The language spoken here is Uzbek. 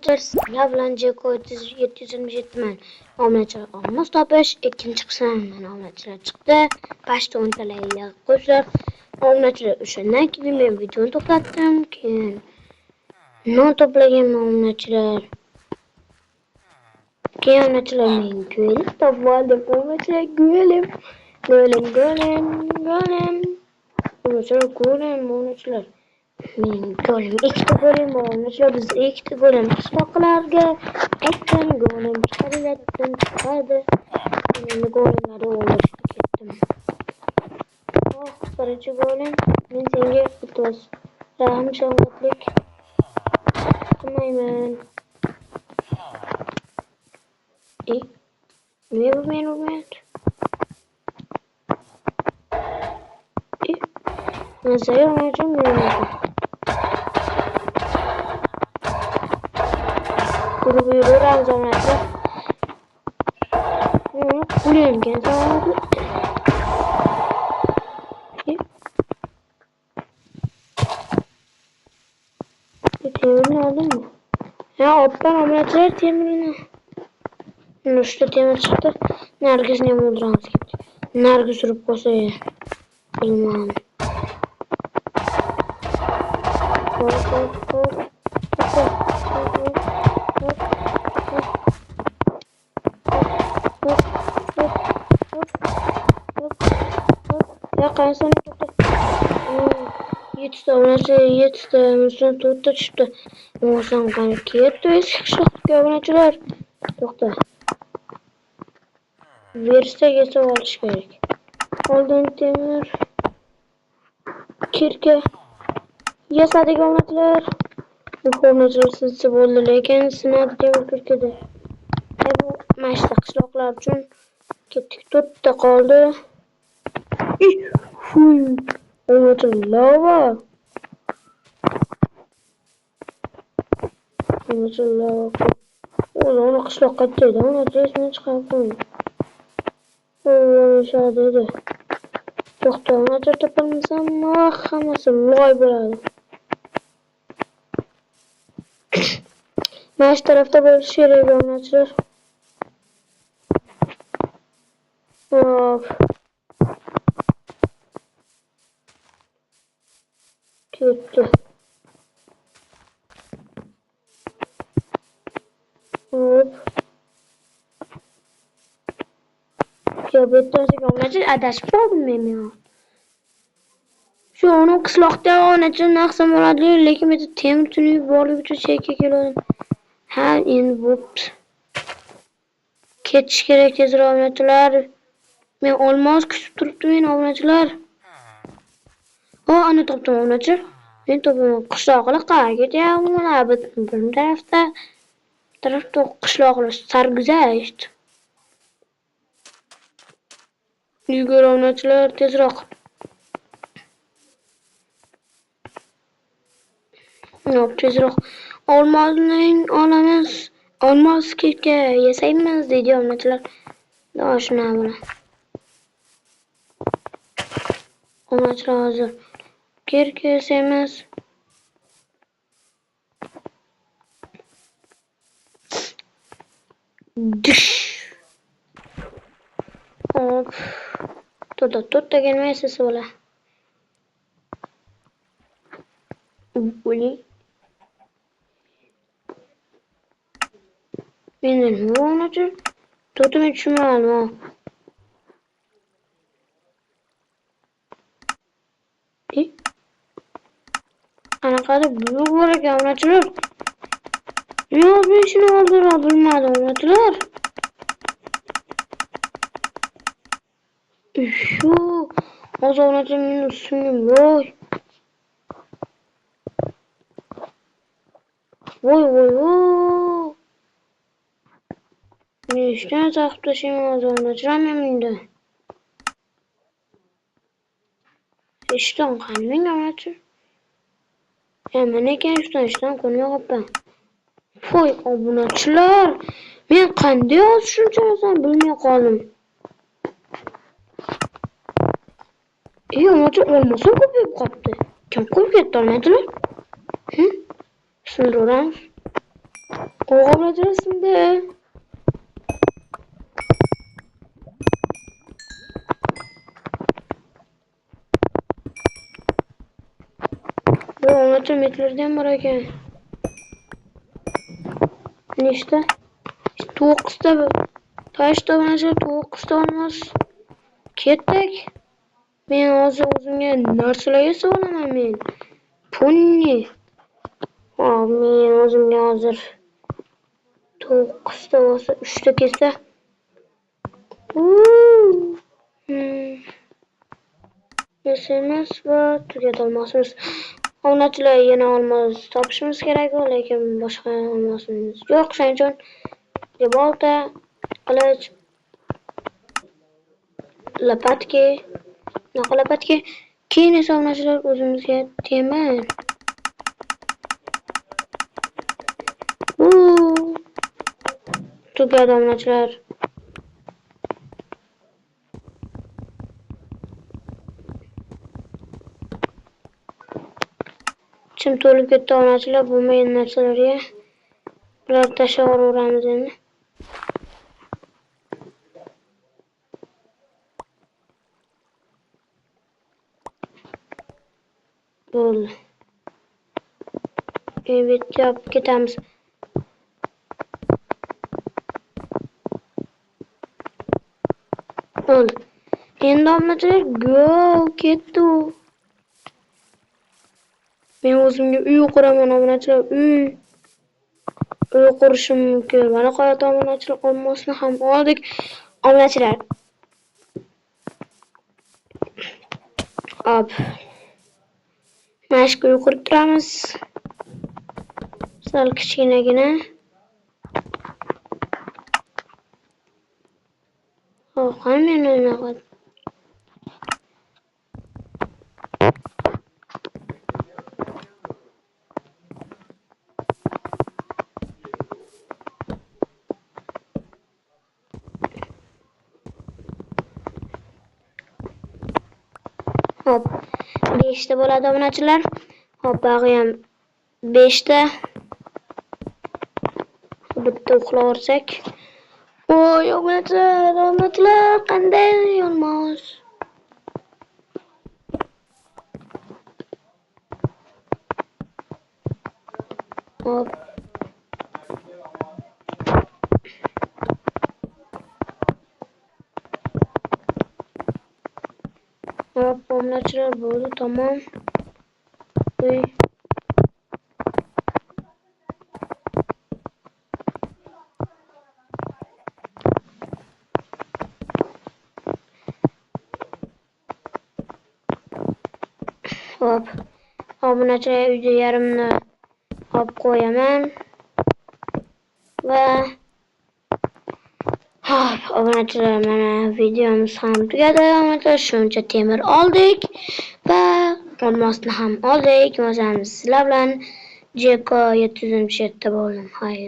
Sizlar bilan Jeko 727 man obunachilar olmos topish ikkinchi qismidan obunachilar chiqdi. Başta o'ntalarga qo'shlar obunachilar o'shandan keyin men videoni to'xtatdim. Keyin non to'plagan obunachilar. Keyin obunachilar men go'lim topib oldim. Obunachilar go'lim. Obunachilar men go'lim ikkita go'lim obunachilar biz ikkita go'lim qishloqlarga aytdim go'lim chiqadi. Men go'limlarni o'ldirishga ketdim. Oh, birinchi go'lim men senga iltimos rahm shafqatlik qilmayman. Men urmayapti. Masaya oynayacağım yürüyeceğim. Grubu yürüyorum zamanında. Kuruyorum kendi zamanında. Temirini aldın mı? Ya alttan ameliyatılar temirini. Üstte temir çıktı. Nergis ne mudrans gitti. Nergis sürüp koysa ya. Bilmem. Ya kansana tuttu. Yetişti. Müslüman tuttu çıktı. Musan kan kiyetti. Şıkşık obunachilar. To'xta. Versa yesa olish kerak. Oldin temir. Kirka. Yasadik obunachilar. Obunachilar sinsa bo'ldi, lekin sinadi temir kirkada. Bu mashta qishloqlar uchun ketdik. To'rtta qoldi. Obunachilar lava. Obunachilar onu qishloqqa ketdi. Obunachilar ismini chiqarib qo'ydi. Dedi. To'xta, obunachilar topolmasam, hammasi loy bo'ladi. Mana shu tarafda bo'lishi kerak obunachilar. Hop. Ketdi. Hop. Ya bettonsiga obunachilar adashib qoldim men ya. Shu onu qishloqda obunachilar naqsam bo'ladi, lekin men temir tunib borlik uchun chekka keldim. Ha, endi bo'pti. Ketish kerak tezroq obunachilar. Men olmos kutib turibdim obunachilar. Ana topdim obunachilar. Men topaman qishloqlar qayerga ketyapti? Bir tarafda qishloqlar sarguzasht. Yugur obunachilar tezroq. Yo'q, tezroq. Olamiz. Olmos kirka yasaymiz deydi obunachilar. Shuna bilan. Obunachilar hozir kirka yasaymiz. Dish. Hop. To'rtta gelmeyse sola. Uli. Benim ne olacak? To'rtta men tushunmadim. Anaqada bulut bor ekan obunachilar. Yo'q, men shuni oldira bilmadim obunachilar. Shu hozir obunachilar meni ustimga voy. Nechta saqib tashlayman hozir obunachilar menda. Ishton qanday obunachilar? Mana ekan ishton qo'nyapman. Voy obunachilar, men qanday hozir shuncha narsani bilmay qoldim. Obunachilar olmosam ko'payib qolibdi. Kim ko'p ketdi obunachilar? Shundoq Oğlacaksın de. Bu anlatım metlerden var ekan. Nechta? 9ta toshda mana 9ta olmos. Ketdik. Men hozir o'zimga narsalar yasab olaman men. Ponni. Men o'zimga hozir 9ta bo'lsa 3ta kelsa. SMS va tugatolmasmiz. Onachilar yana olmos topishimiz kerak, lekin boshqa olmasimiz yo'q. Shuning uchun balta, qilich, lapatki, lapatki. Keyin esa onachilar o'zimizga temir. Tugadi onachilar. Chim to'lib ketdi onachilar, bo'lmagan narsalarga. Bular tashlab yuboramiz endi. Bo'ldi. Evet, yapıp ketamiz. Bo'ldi. Endi onachilar go ketdi. Men o'zimga uy quraman onachilar, uy qurishim mumkin. Mana qo'yat onachilar, olmosni ham oldik. Onachilar. Hop. Mashq uy qurib turamiz. Sal kichkinagina. Qani meni naqad. Hop. 5 ta bo'ladi onachilar. Hop, bag'i ham 5 ta. Bitta uxlavorsak. Voy, onachilar, qanday yolmos. Hop. Hop, onachilar bo'ldi, tamom. Uy. Hop. Obunachilar uyda yarimni olib qo'yaman. Va hop, obunachilar mana videomiz ham tugadi. Obunachilar shuncha temir oldik va olmosni ham oldik. Mazamiz sizlar bilan Jeko 727 bo'ldim. Xayr.